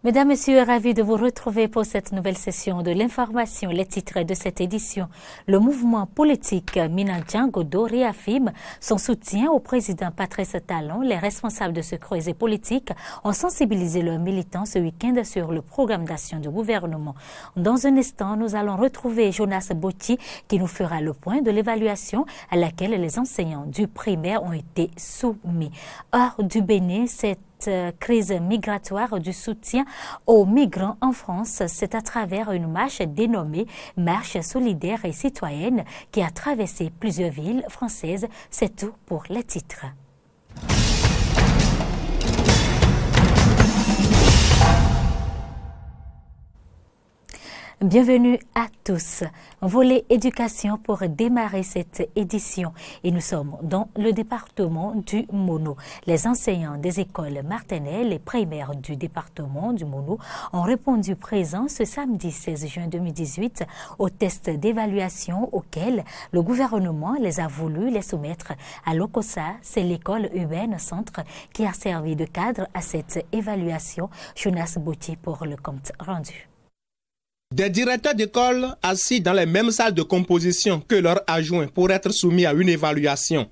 Mesdames, Messieurs, ravis de vous retrouver pour cette nouvelle session de l'information. Les titres de cette édition. Le mouvement politique Minadjan Godo réaffirme son soutien au président Patrice Talon. Les responsables de ce creuset politique ont sensibilisé leurs militants ce week-end sur le programme d'action du gouvernement. Dans un instant, nous allons retrouver Jonas Botti qui nous fera le point de l'évaluation à laquelle les enseignants du primaire ont été soumis. Hors du Bénin, cette crise migratoire du soutien aux migrants en France, c'est à travers une marche dénommée Marche solidaire et citoyenne qui a traversé plusieurs villes françaises. C'est tout pour les titres. Bienvenue à tous. Volet éducation pour démarrer cette édition. Et nous sommes dans le département du Mono. Les enseignants des écoles maternelles et primaires du département du Mono ont répondu présent ce samedi 16 juin 2018 au test d'évaluation auquel le gouvernement les a voulu les soumettre. À l'OCOSA, c'est l'école urbaine centre qui a servi de cadre à cette évaluation. Jonas Botti pour le compte rendu. Des directeurs d'école assis dans les mêmes salles de composition que leurs adjoints pour être soumis à une évaluation.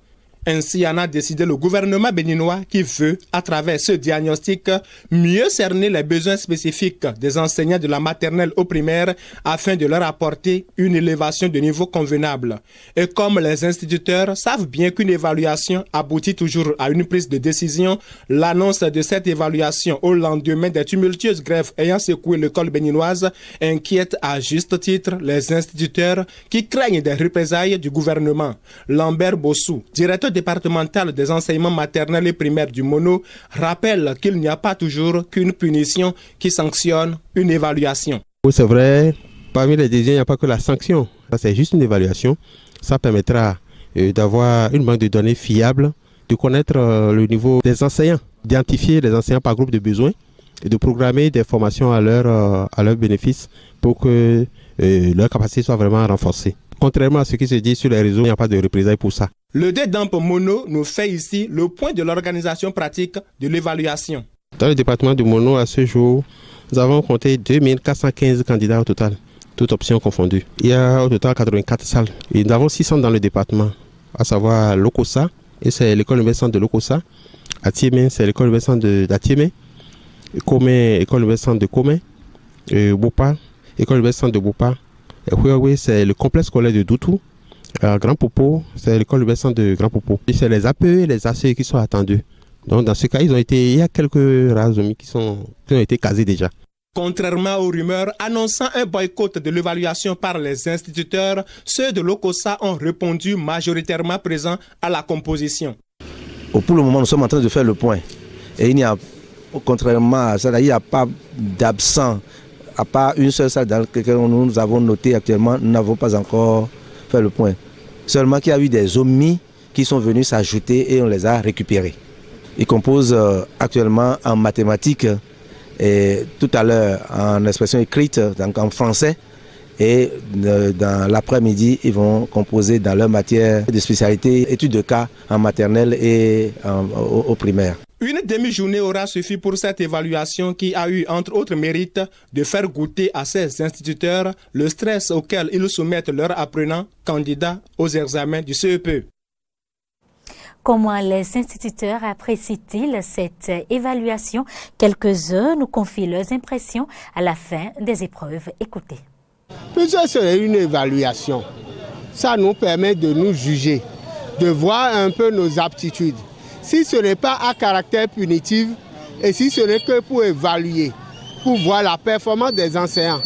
Ainsi en a décidé le gouvernement béninois qui veut, à travers ce diagnostic, mieux cerner les besoins spécifiques des enseignants de la maternelle au primaire afin de leur apporter une élévation de niveau convenable. Et comme les instituteurs savent bien qu'une évaluation aboutit toujours à une prise de décision, l'annonce de cette évaluation au lendemain des tumultueuses grèves ayant secoué l'école béninoise inquiète à juste titre les instituteurs qui craignent des représailles du gouvernement. Lambert Bossou, directeur départemental des enseignements maternels et primaires du Mono, rappelle qu'il n'y a pas toujours qu'une punition qui sanctionne une évaluation. C'est vrai, parmi les décisions, il n'y a pas que la sanction. C'est juste une évaluation. Ça permettra d'avoir une banque de données fiable, de connaître le niveau des enseignants, d'identifier les enseignants par groupe de besoins et de programmer des formations à leur bénéfice pour que leur capacité soit vraiment renforcée. Contrairement à ce qui se dit sur les réseaux, il n'y a pas de représailles pour ça. Le DEDAMP Mono nous fait ici le point de l'organisation pratique de l'évaluation. Dans le département du Mono, à ce jour, nous avons compté 2415 candidats au total, toutes options confondues. Il y a au total 84 salles. Et nous avons 6 centres dans le département, à savoir l'OCOSA, et c'est l'école universitaire de l'OCOSA. Atiémé, c'est l'école universitaire d'Atiémé. Comé, école universitaire de Comé. Bopa, école universitaire de Bopa. Huawei, c'est le complexe scolaire de Doutou. Grand Popo, c'est l'école universitaire de Grand Popo. C'est les APE et les ACE qui sont attendus. Donc dans ce cas, il y a quelques rares qui ont été casés déjà. Contrairement aux rumeurs annonçant un boycott de l'évaluation par les instituteurs, ceux de l'OCOSA ont répondu majoritairement présents à la composition. Pour le moment, nous sommes en train de faire le point. Et il n'y a, contrairement à ça, il n'y a pas d'absent. À part une seule salle dans laquelle nous avons noté actuellement, nous n'avons pas encore fait le point. Seulement qu'il y a eu des omis qui sont venus s'ajouter et on les a récupérés. Ils composent actuellement en mathématiques et tout à l'heure en expression écrite, donc en français. Et dans l'après-midi, ils vont composer dans leur matière de spécialité, études de cas en maternelle et au primaire. Une demi-journée aura suffi pour cette évaluation qui a eu entre autres mérites de faire goûter à ces instituteurs le stress auquel ils soumettent leurs apprenants candidats aux examens du CEP. Comment les instituteurs apprécient-ils cette évaluation? Quelques-uns nous confient leurs impressions à la fin des épreuves. Écoutez. Ça serait une évaluation. Ça nous permet de nous juger, de voir un peu nos aptitudes. Si ce n'est pas à caractère punitif et si ce n'est que pour évaluer, pour voir la performance des enseignants,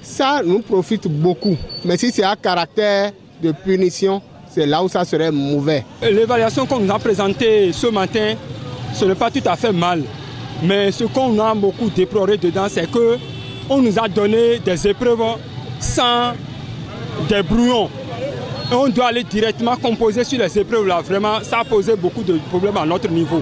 ça nous profite beaucoup. Mais si c'est à caractère de punition, c'est là où ça serait mauvais. L'évaluation qu'on nous a présentée ce matin, ce n'est pas tout à fait mal. Mais ce qu'on a beaucoup déploré dedans, c'est qu'on nous a donné des épreuves sans des brouillons. Et on doit aller directement composer sur les épreuves là. Vraiment, ça a posé beaucoup de problèmes à notre niveau.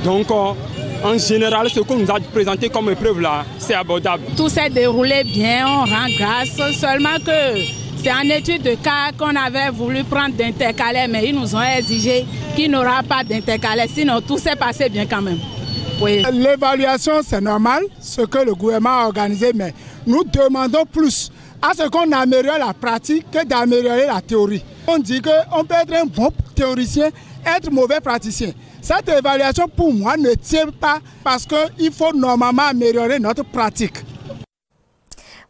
Donc, en général, ce qu'on nous a présenté comme épreuve là, c'est abordable. Tout s'est déroulé bien, on rend grâce. Seulement que c'est en étude de cas qu'on avait voulu prendre d'intercalaire, mais ils nous ont exigé qu'il n'y aura pas d'intercalaire. Sinon, tout s'est passé bien quand même. Oui. L'évaluation, c'est normal, ce que le gouvernement a organisé, mais nous demandons plus à ce qu'on améliore la pratique que d'améliorer la théorie. On dit qu'on peut être un bon théoricien, être mauvais praticien. Cette évaluation, pour moi, ne tient pas parce qu'il faut normalement améliorer notre pratique.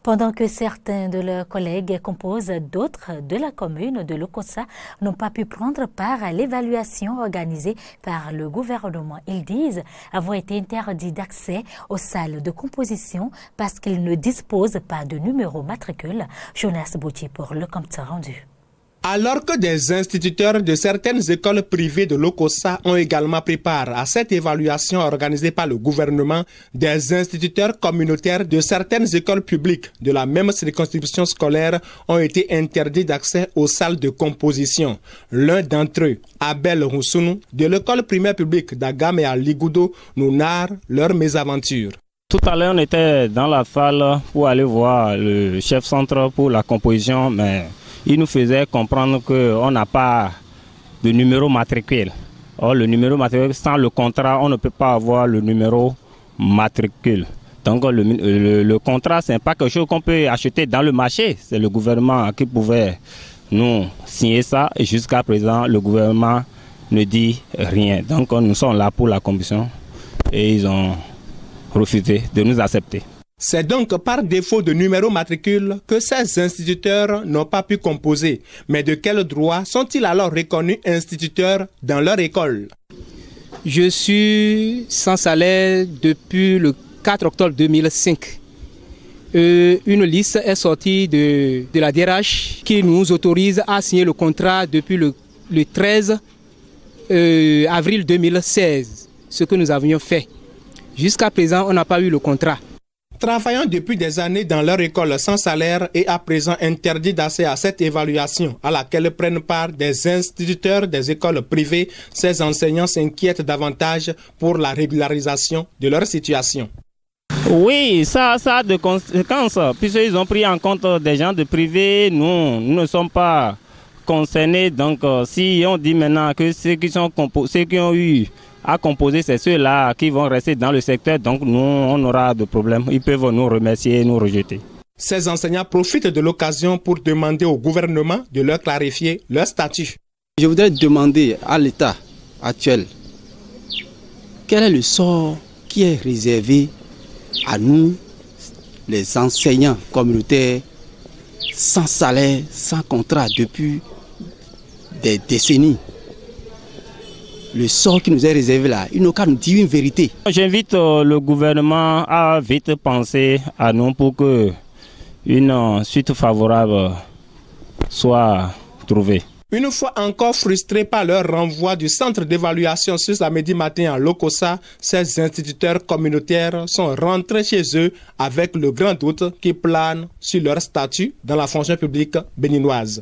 Pendant que certains de leurs collègues composent, d'autres de la commune de Lokossa n'ont pas pu prendre part à l'évaluation organisée par le gouvernement. Ils disent avoir été interdits d'accès aux salles de composition parce qu'ils ne disposent pas de numéro matricule. Jonas Bouti pour le compte rendu. Alors que des instituteurs de certaines écoles privées de Lokossa ont également pris part à cette évaluation organisée par le gouvernement, des instituteurs communautaires de certaines écoles publiques de la même circonscription scolaire ont été interdits d'accès aux salles de composition. L'un d'entre eux, Abel Roussounou, de l'école primaire publique d'Agam et à Ligoudo, nous narre leur mésaventure. Tout à l'heure, on était dans la salle pour aller voir le chef centre pour la composition, mais il nous faisait comprendre qu'on n'a pas de numéro matricule. Or, le numéro matricule, sans le contrat, on ne peut pas avoir le numéro matricule. Donc, le contrat, ce n'est pas quelque chose qu'on peut acheter dans le marché. C'est le gouvernement qui pouvait nous signer ça. Et jusqu'à présent, le gouvernement ne dit rien. Donc, nous sommes là pour la commission et ils ont refusé de nous accepter. C'est donc par défaut de numéro matricule que ces instituteurs n'ont pas pu composer. Mais de quel droit sont-ils alors reconnus instituteurs dans leur école? Je suis sans salaire depuis le 4 octobre 2005. Une liste est sortie de la DRH qui nous autorise à signer le contrat depuis le 13 avril 2016, ce que nous avions fait. Jusqu'à présent, on n'a pas eu le contrat. Travaillant depuis des années dans leur école sans salaire et à présent interdits d'accès à cette évaluation à laquelle prennent part des instituteurs des écoles privées, ces enseignants s'inquiètent davantage pour la régularisation de leur situation. Oui, ça a des conséquences, puisqu'ils ont pris en compte des gens de privé. Nous ne sommes pas concernés. Donc, si on dit maintenant que ceux qui ont eu à composer, c'est ceux-là qui vont rester dans le secteur, donc nous, on aura de problèmes. Ils peuvent nous remercier et nous rejeter. Ces enseignants profitent de l'occasion pour demander au gouvernement de leur clarifier leur statut. Je voudrais demander à l'État actuel quel est le sort qui est réservé à nous, les enseignants communautaires, sans salaire, sans contrat depuis des décennies. Le sort qui nous est réservé là, il n'a qu'à nous dire une vérité. J'invite le gouvernement à vite penser à nous pour que une suite favorable soit trouvée. Une fois encore frustrés par leur renvoi du centre d'évaluation ce samedi matin à Lokossa, ces instituteurs communautaires sont rentrés chez eux avec le grand doute qui plane sur leur statut dans la fonction publique béninoise.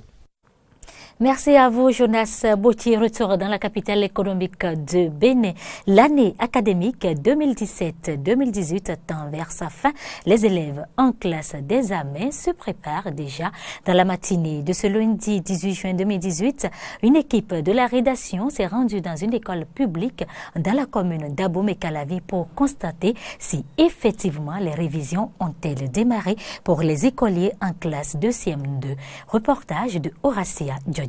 Merci à vous, Jonas Bouti. Retour dans la capitale économique de Bénin. L'année académique 2017-2018 tend vers sa fin. Les élèves en classe d'examen se préparent déjà. Dans la matinée de ce lundi 18 juin 2018, une équipe de la rédaction s'est rendue dans une école publique dans la commune d'Abomey-Calavi pour constater si effectivement les révisions ont-elles démarré pour les écoliers en classe de CM2. Reportage de Horacia Djodji.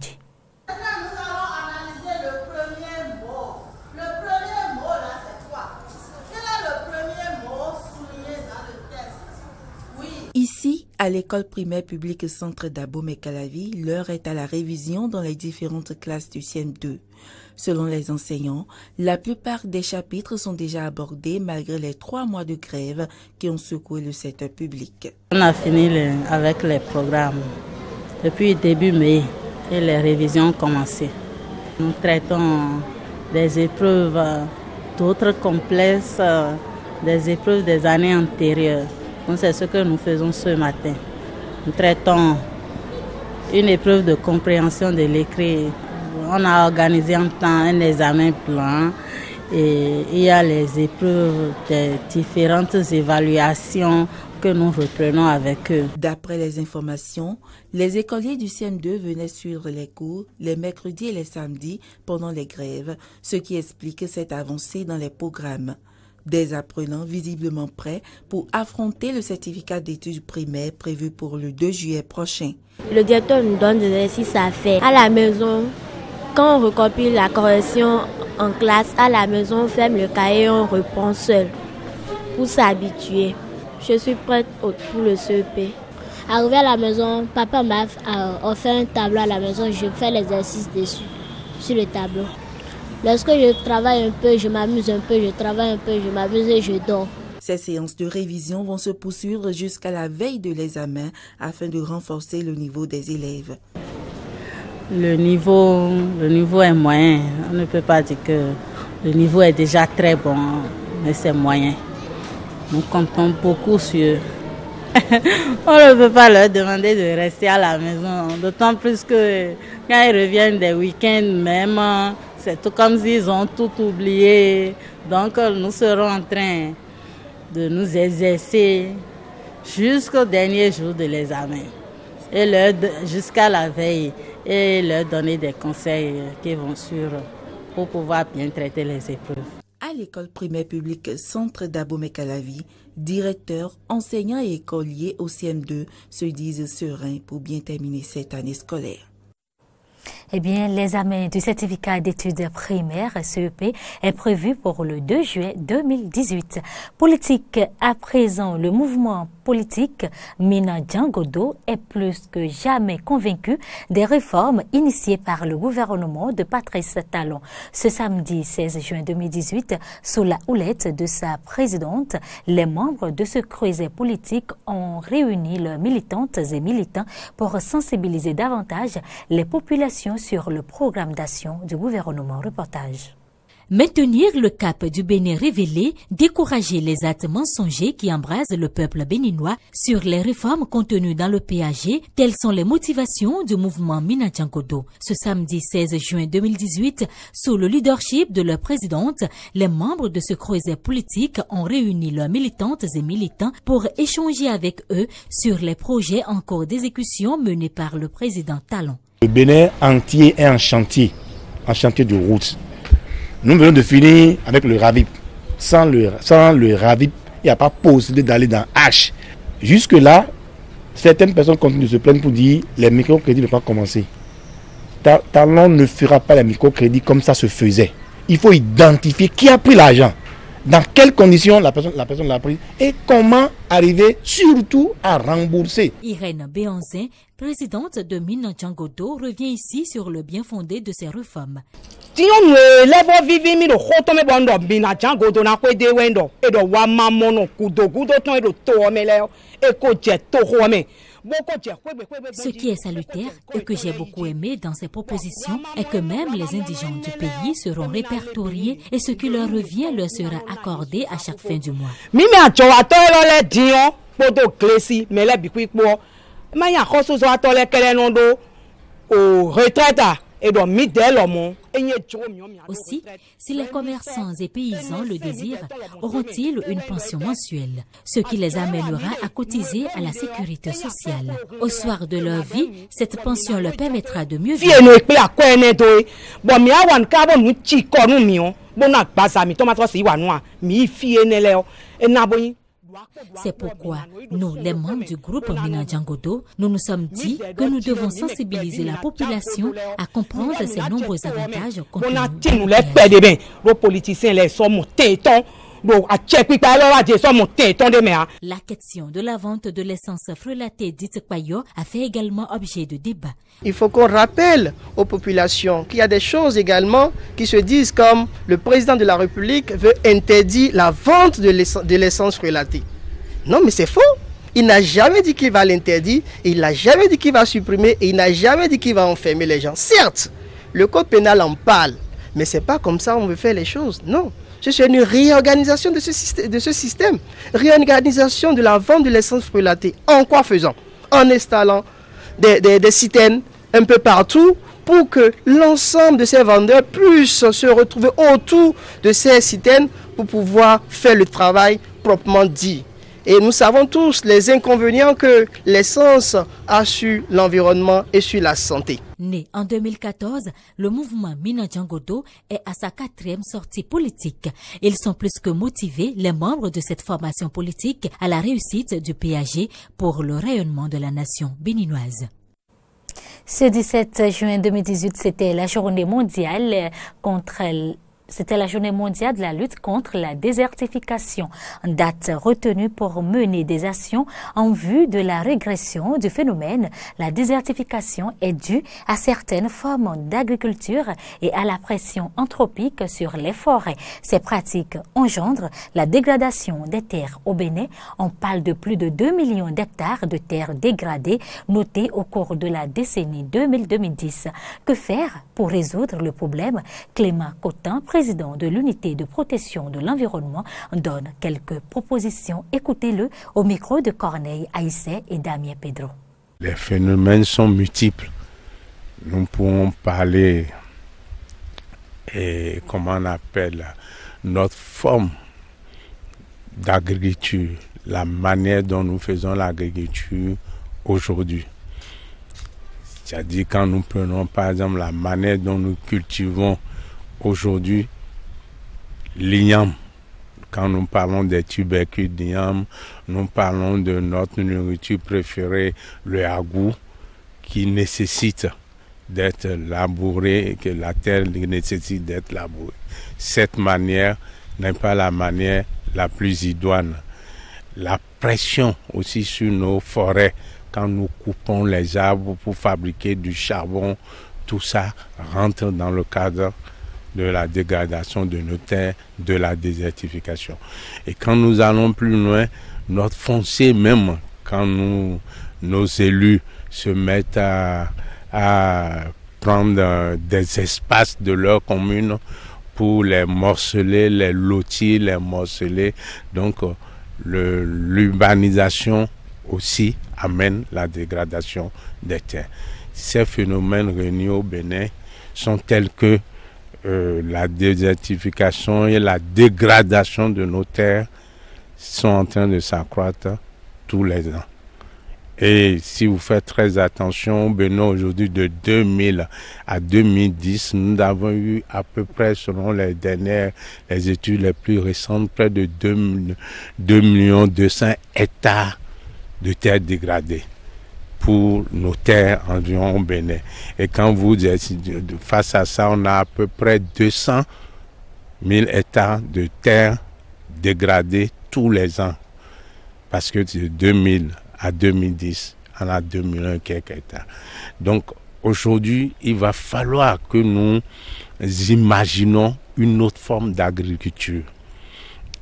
Maintenant, nous allons analyser le premier mot. Le premier mot, là, c'est quoi? Quel est le premier mot souligné dans le texte? Oui. Ici, à l'école primaire publique centre d'Abomey-Calavi, l'heure est à la révision dans les différentes classes du CM2. Selon les enseignants, la plupart des chapitres sont déjà abordés malgré les 3 mois de grève qui ont secoué le secteur public. On a fini avec les programmes depuis début mai. Et les révisions ont commencé. Nous traitons des épreuves, d'autres complexes, des épreuves des années antérieures. Donc c'est ce que nous faisons ce matin. Nous traitons une épreuve de compréhension de l'écrit. On a organisé en temps un examen plan et il y a les épreuves des différentes évaluations que nous reprenons avec eux. D'après les informations, les écoliers du CM2 venaient suivre les cours les mercredis et les samedis pendant les grèves, ce qui explique cette avancée dans les programmes. Des apprenants visiblement prêts pour affronter le certificat d'études primaires prévu pour le 2 juillet prochain. Le directeur nous donne des exercices à faire à la maison. Quand on recopie la correction en classe, à la maison, on ferme le cahier et on reprend seul pour s'habituer. Je suis prête pour le CEP. Arrivé à la maison, papa m'a offert un tableau à la maison, je fais l'exercice dessus, sur le tableau. Lorsque je travaille un peu, je m'amuse un peu, je travaille un peu, je m'amuse et je dors. Ces séances de révision vont se poursuivre jusqu'à la veille de l'examen afin de renforcer le niveau des élèves. Le niveau est moyen. On ne peut pas dire que le niveau est déjà très bon, mais c'est moyen. Nous comptons beaucoup sur eux. On ne peut pas leur demander de rester à la maison, d'autant plus que quand ils reviennent des week-ends même, c'est tout comme s'ils ont tout oublié. Donc nous serons en train de nous exercer jusqu'au dernier jour de l'examen et jusqu'à la veille et leur donner des conseils qui vont suivre pour pouvoir bien traiter les épreuves. À l'école primaire publique Centre d'Abomey-Calavi, directeurs, enseignants et écoliers au CM2 se disent sereins pour bien terminer cette année scolaire. Eh bien, l'examen du certificat d'études primaires CEP est prévu pour le 2 juillet 2018. Politique à présent, le mouvement politique Mina Djangodo est plus que jamais convaincu des réformes initiées par le gouvernement de Patrice Talon. Ce samedi 16 juin 2018, sous la houlette de sa présidente, les membres de ce creuset politique ont réuni leurs militantes et militants pour sensibiliser davantage les populations sur le programme d'action du gouvernement. Reportage. Maintenir le cap du Bénin révélé, décourager les actes mensongers qui embrasent le peuple béninois sur les réformes contenues dans le PAG, telles sont les motivations du mouvement Mina Djangodo. Ce samedi 16 juin 2018, sous le leadership de leur présidente, les membres de ce creuset politique ont réuni leurs militantes et militants pour échanger avec eux sur les projets en cours d'exécution menés par le président Talon. Le Bénin entier est en chantier de route. Nous venons de finir avec le RAVIP. Sans le RAVIP, il n'y a pas possibilité d'aller dans H. Jusque-là, certaines personnes continuent de se plaindre pour dire que les microcrédits ne vont pas commencer. Talon ne fera pas les microcrédits comme ça se faisait. Il faut identifier qui a pris l'argent, dans quelles conditions la personne l'a pris et comment arriver surtout à rembourser. Irène Béanzin, présidente de Mina Djangodo, revient ici sur le bien fondé de ces réformes. Ce qui est salutaire et que j'ai beaucoup aimé dans ces propositions est que même les indigents du pays seront répertoriés et ce qui leur revient leur sera accordé à chaque fin du mois. Aussi, si les commerçants et paysans le désirent, auront-ils une pension mensuelle, ce qui les amènera à cotiser à la sécurité sociale. Au soir de leur vie, cette pension leur permettra de mieux vivre. C'est pourquoi nous, les membres du groupe Mina Djangodo, nous nous sommes dit que nous devons sensibiliser la population à comprendre ces nombreux avantages contenus. La question de la vente de l'essence frelatée dite Payo a fait également objet de débat. Il faut qu'on rappelle aux populations qu'il y a des choses également qui se disent comme le président de la République veut interdire la vente de l'essence frelatée. Non, mais c'est faux. Il n'a jamais dit qu'il va l'interdire, il n'a jamais dit qu'il va supprimer et il n'a jamais dit qu'il va enfermer les gens. Certes, le code pénal en parle, mais ce n'est pas comme ça qu'on veut faire les choses. Non. C'est une réorganisation de ce système. Réorganisation de la vente de l'essence frelatée. En quoi faisant? En installant des citernes un peu partout pour que l'ensemble de ces vendeurs puissent se retrouver autour de ces citernes pour pouvoir faire le travail proprement dit. Et nous savons tous les inconvénients que l'essence a sur l'environnement et sur la santé. Né en 2014, le mouvement Mina Djangodo est à sa 4e sortie politique. Ils sont plus que motivés, les membres de cette formation politique, à la réussite du PAG pour le rayonnement de la nation béninoise. Ce 17 juin 2018, c'était la journée mondiale de la lutte contre la désertification, date retenue pour mener des actions en vue de la régression du phénomène. La désertification est due à certaines formes d'agriculture et à la pression anthropique sur les forêts. Ces pratiques engendrent la dégradation des terres au Bénin. On parle de plus de 2 millions d'hectares de terres dégradées notés au cours de la décennie 2000-2010. Que faire pour résoudre le problème? Clément Cotin, président de l'unité de protection de l'environnement, donne quelques propositions. Écoutez-le au micro de Corneille Aïssé et Damien Pedro. Les phénomènes sont multiples. Nous pouvons parler et comment on appelle notre forme d'agriculture, la manière dont nous faisons l'agriculture aujourd'hui. C'est-à-dire quand nous prenons par exemple la manière dont nous cultivons aujourd'hui l'igname. Quand nous parlons des tubercules d'igname, nous parlons de notre nourriture préférée, le agou, qui nécessite d'être labouré et que la terre nécessite d'être labourée. Cette manière n'est pas la manière la plus idoine. La pression aussi sur nos forêts, quand nous coupons les arbres pour fabriquer du charbon, tout ça rentre dans le cadre de la dégradation de nos terres, de la désertification. Et quand nous allons plus loin, notre foncier même, quand nos élus se mettent à prendre des espaces de leur commune pour les morceler, les lotir, les morceler. Donc l'urbanisation aussi amène la dégradation des terres. Ces phénomènes réunis au Bénin sont tels que la désertification et la dégradation de nos terres sont en train de s'accroître tous les ans. Et si vous faites très attention, au Bénin aujourd'hui de 2000 à 2010, nous avons eu à peu près, selon les études les plus récentes, près de 2 200 hectares de terres dégradées pour nos terres environ au Bénin. Et quand vous êtes face à ça, on a à peu près 200 000 hectares de terres dégradées tous les ans. Parce que de 2000 à 2010, on a 2001 quelques hectares. Donc aujourd'hui, il va falloir que nous imaginons une autre forme d'agriculture.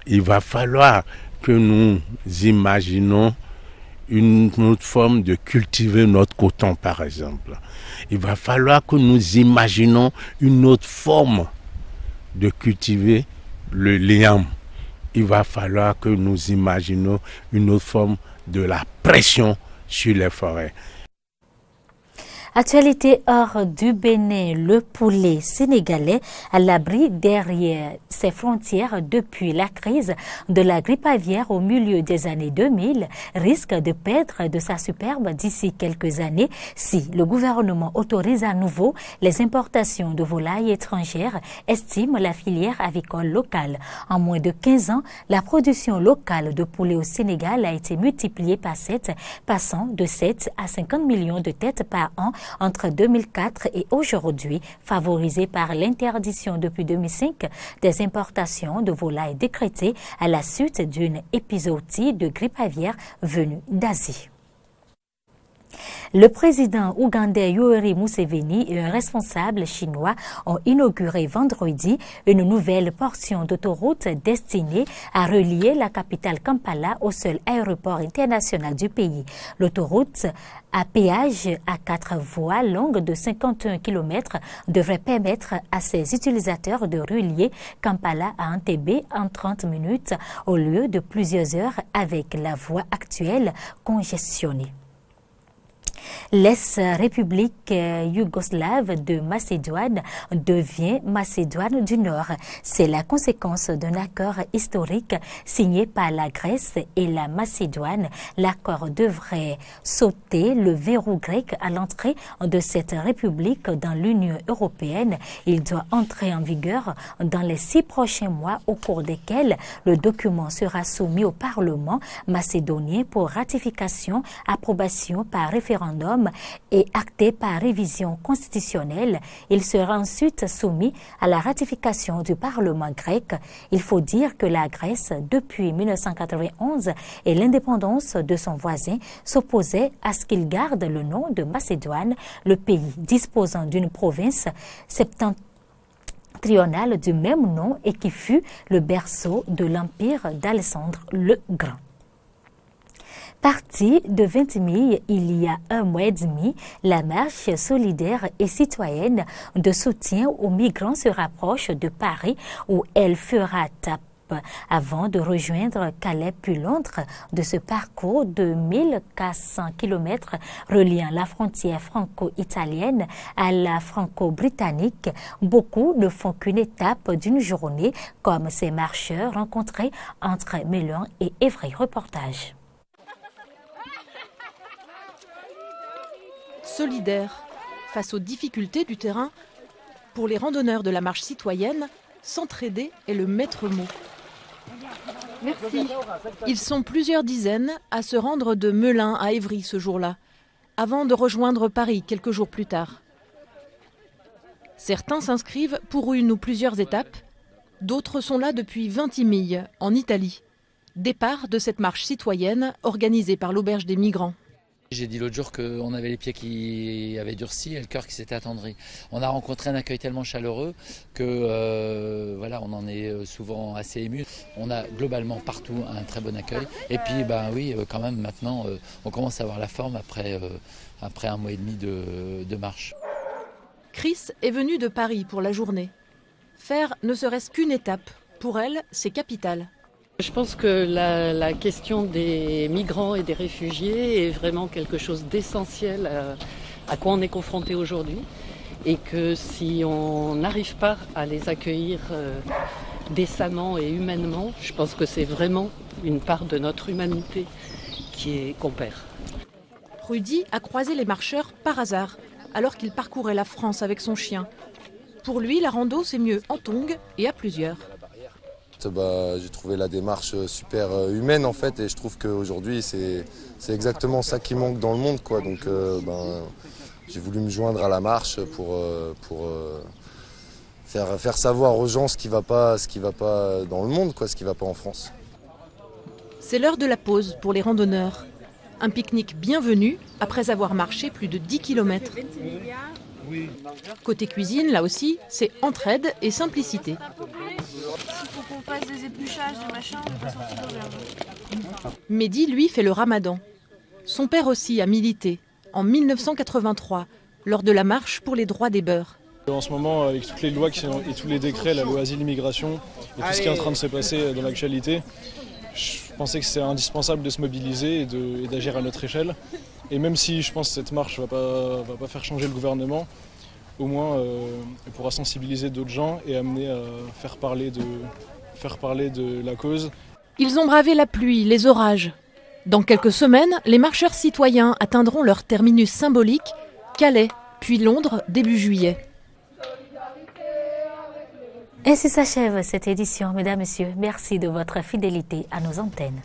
Il va falloir que nous imaginons une autre forme de cultiver notre coton, par exemple. Il va falloir que nous imaginons une autre forme de cultiver le liam. Il va falloir que nous imaginons une autre forme de la pression sur les forêts. Actualité hors du Bénin, le poulet sénégalais à l'abri derrière ses frontières depuis la crise de la grippe aviaire au milieu des années 2000 risque de perdre de sa superbe d'ici quelques années si le gouvernement autorise à nouveau les importations de volailles étrangères, estime la filière avicole locale. En moins de 15 ans, la production locale de poulet au Sénégal a été multipliée par 7, passant de 7 à 50 millions de têtes par an entre 2004 et aujourd'hui, favorisée par l'interdiction depuis 2005 des importations de volailles décrétées à la suite d'une épizootie de grippe aviaire venue d'Asie. Le président ougandais Yoweri Museveni et un responsable chinois ont inauguré vendredi une nouvelle portion d'autoroute destinée à relier la capitale Kampala au seul aéroport international du pays. L'autoroute à péage à 4 voies longue de 51 km devrait permettre à ses utilisateurs de relier Kampala à Entebbe en 30 minutes au lieu de plusieurs heures avec la voie actuelle congestionnée. L'ex-république yougoslave de Macédoine devient Macédoine du Nord. C'est la conséquence d'un accord historique signé par la Grèce et la Macédoine. L'accord devrait sauter le verrou grec à l'entrée de cette république dans l'Union européenne. Il doit entrer en vigueur dans les 6 prochains mois, au cours desquels le document sera soumis au Parlement macédonien pour ratification, approbation par référendum et acté par révision constitutionnelle. Il sera ensuite soumis à la ratification du Parlement grec. Il faut dire que la Grèce, depuis 1991 et l'indépendance de son voisin, s'opposait à ce qu'il garde le nom de Macédoine, le pays disposant d'une province septentrionale du même nom et qui fut le berceau de l'empire d'Alexandre le Grand. Partie de Vintimille il y a 1 mois et demi, la marche solidaire et citoyenne de soutien aux migrants se rapproche de Paris où elle fera tape avant de rejoindre Calais puis Londres. De ce parcours de 1400 km reliant la frontière franco-italienne à la franco-britannique, beaucoup ne font qu'une étape d'une journée, comme ces marcheurs rencontrés entre Mélan et Évry. Reportage. Solidaire face aux difficultés du terrain, pour les randonneurs de la marche citoyenne, s'entraider est le maître mot. Merci. Ils sont plusieurs dizaines à se rendre de Melun à Évry ce jour-là, avant de rejoindre Paris quelques jours plus tard. Certains s'inscrivent pour une ou plusieurs étapes, d'autres sont là depuis Vintimille, en Italie. Départ de cette marche citoyenne organisée par l'Auberge des Migrants. J'ai dit l'autre jour qu'on avait les pieds qui avaient durci et le cœur qui s'était attendri. On a rencontré un accueil tellement chaleureux que voilà, on en est souvent assez ému. On a globalement partout un très bon accueil. Et puis oui, quand même maintenant, on commence à avoir la forme après 1 mois et demi de marche. Chris est venue de Paris pour la journée. Faire ne serait-ce qu'une étape. Pour elle, c'est capital. Je pense que la question des migrants et des réfugiés est vraiment quelque chose d'essentiel à quoi on est confronté aujourd'hui. Et que si on n'arrive pas à les accueillir décemment et humainement, je pense que c'est vraiment une part de notre humanité qu'on perd. Rudy a croisé les marcheurs par hasard, alors qu'il parcourait la France avec son chien. Pour lui, la rando, c'est mieux en tongs et à plusieurs. J'ai trouvé la démarche super humaine en fait et je trouve qu'aujourd'hui c'est exactement ça qui manque dans le monde quoi. Donc j'ai voulu me joindre à la marche pour faire savoir aux gens ce qui va pas dans le monde quoi, ce qui va pas en France. C'est l'heure de la pause pour les randonneurs. Un pique-nique bienvenu après avoir marché plus de 10 km. Côté cuisine, là aussi, c'est entraide et simplicité. Il faut qu'on fasse des épluchages, des machins, on n'est pas sorti d'auberge. Mehdi, lui, fait le ramadan. Son père aussi a milité, en 1983, lors de la marche pour les droits des beurs. En ce moment, avec toutes les lois et tous les décrets, la loi asile, immigration, et tout ce qui est en train de se passer dans l'actualité, je pensais que c'est indispensable de se mobiliser et d'agir à notre échelle. Et même si je pense que cette marche ne va pas faire changer le gouvernement, au moins elle pourra sensibiliser d'autres gens et amener à faire parler de la cause. Ils ont bravé la pluie, les orages. Dans quelques semaines, les marcheurs citoyens atteindront leur terminus symbolique, Calais, puis Londres, début juillet. Ainsi s'achève cette édition, mesdames, messieurs. Merci de votre fidélité à nos antennes.